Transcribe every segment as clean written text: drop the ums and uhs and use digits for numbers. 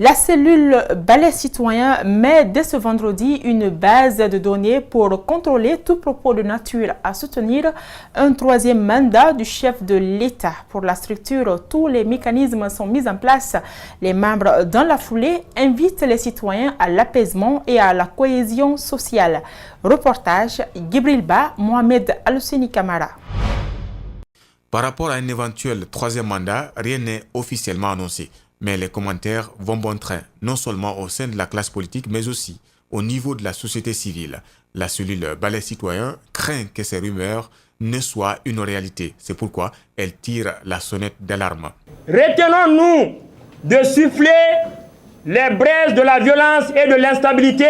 La cellule Balai Citoyen met dès ce vendredi une base de données pour contrôler tout propos de nature à soutenir un troisième mandat du chef de l'État. Pour la structure, tous les mécanismes sont mis en place. Les membres, dans la foulée, invitent les citoyens à l'apaisement et à la cohésion sociale. Reportage Gibril Ba, Mohamed Alouseni Kamara. Par rapport à un éventuel troisième mandat, rien n'est officiellement annoncé. Mais les commentaires vont bon train, non seulement au sein de la classe politique, mais aussi au niveau de la société civile. La cellule Balai Citoyen craint que ces rumeurs ne soient une réalité. C'est pourquoi elle tire la sonnette d'alarme. Retenons-nous de souffler les braises de la violence et de l'instabilité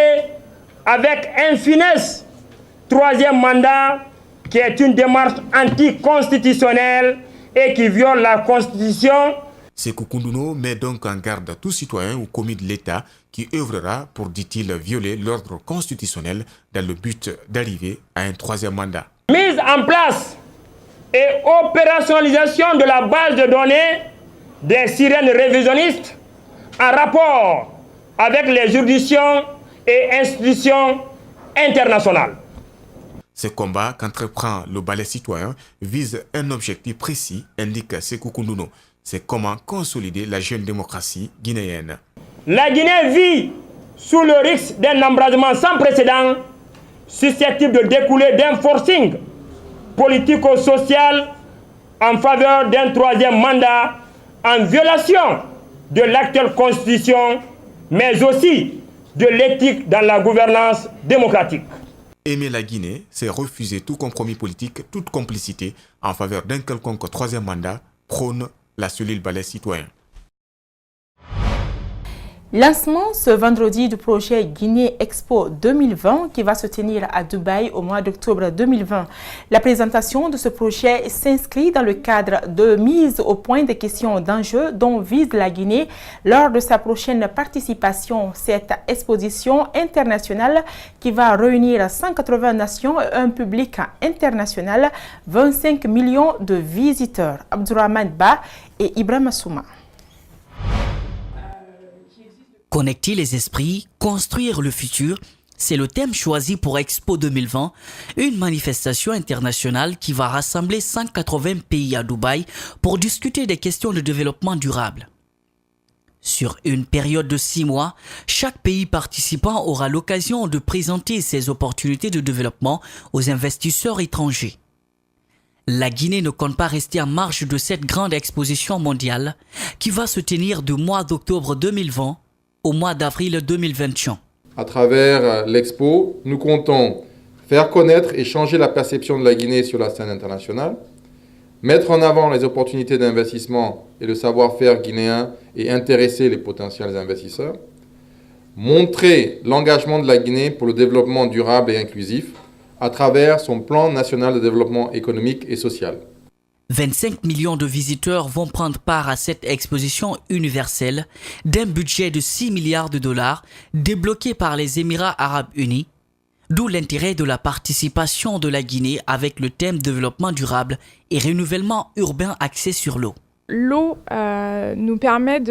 avec un finesse troisième mandat qui est une démarche anticonstitutionnelle et qui viole la Constitution. Sékou Koundono met donc en garde tout citoyen ou commis de l'État qui œuvrera pour, dit-il, violer l'ordre constitutionnel dans le but d'arriver à un troisième mandat. Mise en place et opérationnalisation de la base de données des sirènes révisionnistes en rapport avec les juridictions et institutions internationales. Ce combat qu'entreprend le Balai Citoyen vise un objectif précis, indique Sékou Koundono. C'est comment consolider la jeune démocratie guinéenne. La Guinée vit sous le risque d'un embrasement sans précédent, susceptible de découler d'un forcing politico-social en faveur d'un troisième mandat en violation de l'actuelle constitution, mais aussi de l'éthique dans la gouvernance démocratique. Aimer la Guinée, c'est refuser tout compromis politique, toute complicité en faveur d'un quelconque troisième mandat, prône la cellule Balai Citoyen. Lancement ce vendredi du projet Guinée Expo 2020 qui va se tenir à Dubaï au mois d'octobre 2020. La présentation de ce projet s'inscrit dans le cadre de mise au point des questions d'enjeux dont vise la Guinée lors de sa prochaine participation. Cette exposition internationale qui va réunir 180 nations et un public international, 25 millions de visiteurs. Abdourahmane Ba et Ibrahima Souma. Connecter les esprits, construire le futur, c'est le thème choisi pour Expo 2020, une manifestation internationale qui va rassembler 180 pays à Dubaï pour discuter des questions de développement durable. Sur une période de 6 mois, chaque pays participant aura l'occasion de présenter ses opportunités de développement aux investisseurs étrangers. La Guinée ne compte pas rester en marge de cette grande exposition mondiale qui va se tenir du mois d'octobre 2020 au mois d'avril 2021. À travers l'expo, nous comptons faire connaître et changer la perception de la Guinée sur la scène internationale, mettre en avant les opportunités d'investissement et le savoir-faire guinéen et intéresser les potentiels investisseurs, montrer l'engagement de la Guinée pour le développement durable et inclusif à travers son plan national de développement économique et social. 25 millions de visiteurs vont prendre part à cette exposition universelle d'un budget de 6 milliards de dollars débloqué par les Émirats arabes unis, d'où l'intérêt de la participation de la Guinée avec le thème développement durable et renouvellement urbain axé sur l'eau. L'eau nous permet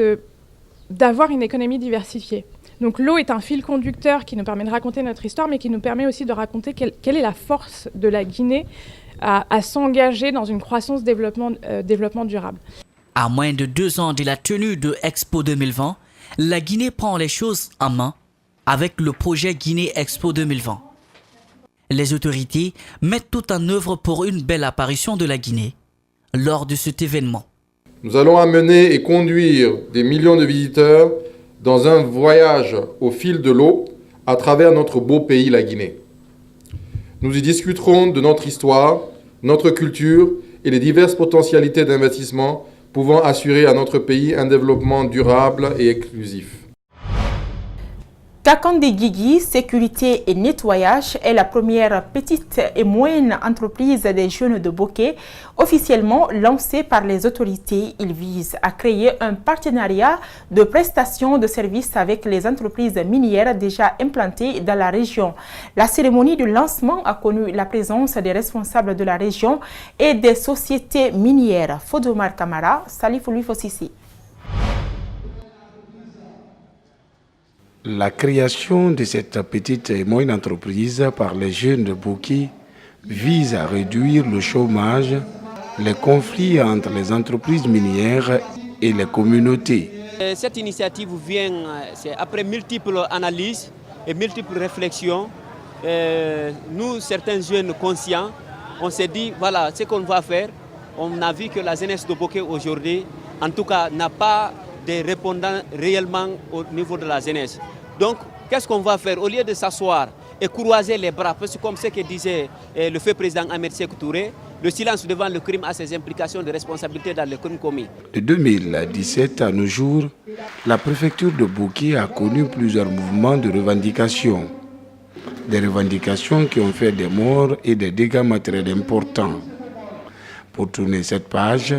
d'avoir une économie diversifiée. Donc l'eau est un fil conducteur qui nous permet de raconter notre histoire, mais qui nous permet aussi de raconter quelle est la force de la Guinée à s'engager dans une croissance développement durable. À moins de 2 ans de la tenue de Expo 2020, la Guinée prend les choses en main avec le projet Guinée Expo 2020. Les autorités mettent tout en œuvre pour une belle apparition de la Guinée lors de cet événement. Nous allons amener et conduire des millions de visiteurs dans un voyage au fil de l'eau à travers notre beau pays, la Guinée. Nous y discuterons de notre histoire, notre culture et les diverses potentialités d'investissement pouvant assurer à notre pays un développement durable et inclusif. Kakande Guigui, sécurité et nettoyage est la première petite et moyenne entreprise des jeunes de Bokeh, officiellement lancée par les autorités. Il vise à créer un partenariat de prestation de services avec les entreprises minières déjà implantées dans la région. La cérémonie de lancement a connu la présence des responsables de la région et des sociétés minières. Fodomar Kamara, Salifou Luifosisi. La création de cette petite et moyenne entreprise par les jeunes de Boki vise à réduire le chômage, les conflits entre les entreprises minières et les communautés. Cette initiative vient après multiples analyses et multiples réflexions. Nous, certains jeunes conscients, on s'est dit, voilà ce qu'on va faire. On a vu que la jeunesse de Boké aujourd'hui, en tout cas, n'a pas de répondants réellement au niveau de la jeunesse. Donc, qu'est-ce qu'on va faire? Au lieu de s'asseoir et croiser les bras, parce que comme ce que disait le feu président Ahmed Sékou Touré, le silence devant le crime a ses implications de responsabilité dans le crime commis. De 2017 à nos jours, la préfecture de Boki a connu plusieurs mouvements de revendications. Des revendications qui ont fait des morts et des dégâts matériels importants. Pour tourner cette page,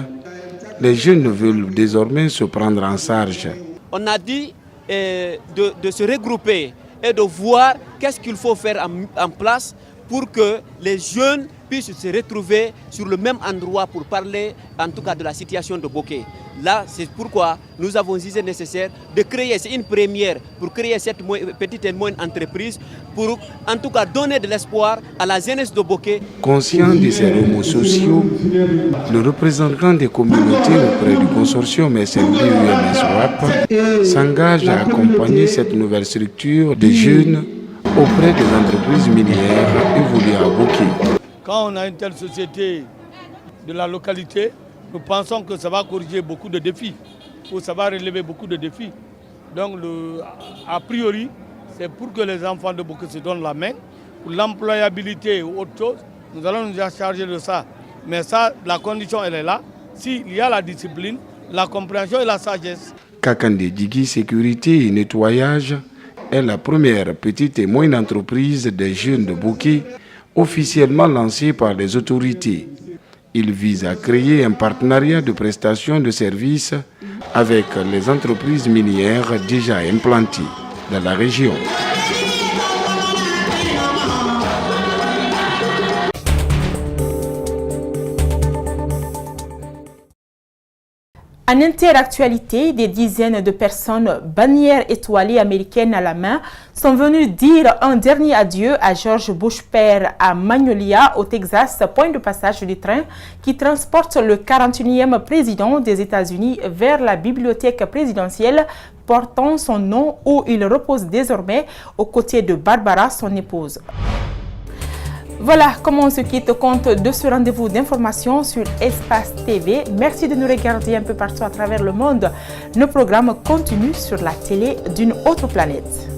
les jeunes veulent désormais se prendre en charge. On a dit de se regrouper et de voir qu'est-ce qu'il faut faire en place pour que les jeunes puissent se retrouver sur le même endroit pour parler en tout cas de la situation de Boké. Là, c'est pourquoi nous avons jugé nécessaire de créer, c'est une première, pour créer cette petite et moyenne entreprise, pour en tout cas donner de l'espoir à la jeunesse de Boké. Conscient de ces remous sociaux, le représentant des communautés auprès du consortium SNB-UMS-WAP s'engage à accompagner cette nouvelle structure de jeunes auprès des entreprises minières évoluées à Boké. Quand on a une telle société de la localité, nous pensons que ça va corriger beaucoup de défis, ou ça va relever beaucoup de défis. Donc, a priori, c'est pour que les enfants de Boké se donnent la main. Pour l'employabilité ou autre chose, nous allons nous charger de ça. Mais ça, la condition, elle est là. S'il y a la discipline, la compréhension et la sagesse. Kakande Digi Sécurité et Nettoyage est la première petite et moyenne entreprise des jeunes de Boké, officiellement lancée par les autorités. Il vise à créer un partenariat de prestation de services avec les entreprises minières déjà implantées dans la région. En interactualité, des dizaines de personnes, bannières étoilées américaines à la main, sont venues dire un dernier adieu à George Bush père à Magnolia, au Texas, point de passage du train qui transporte le 41e président des États-Unis vers la bibliothèque présidentielle portant son nom où il repose désormais aux côtés de Barbara, son épouse. Voilà comment on se quitte compte de ce rendez-vous d'information sur Espace TV. Merci de nous regarder un peu partout à travers le monde. Nos programmes continuent sur la télé d'une autre planète.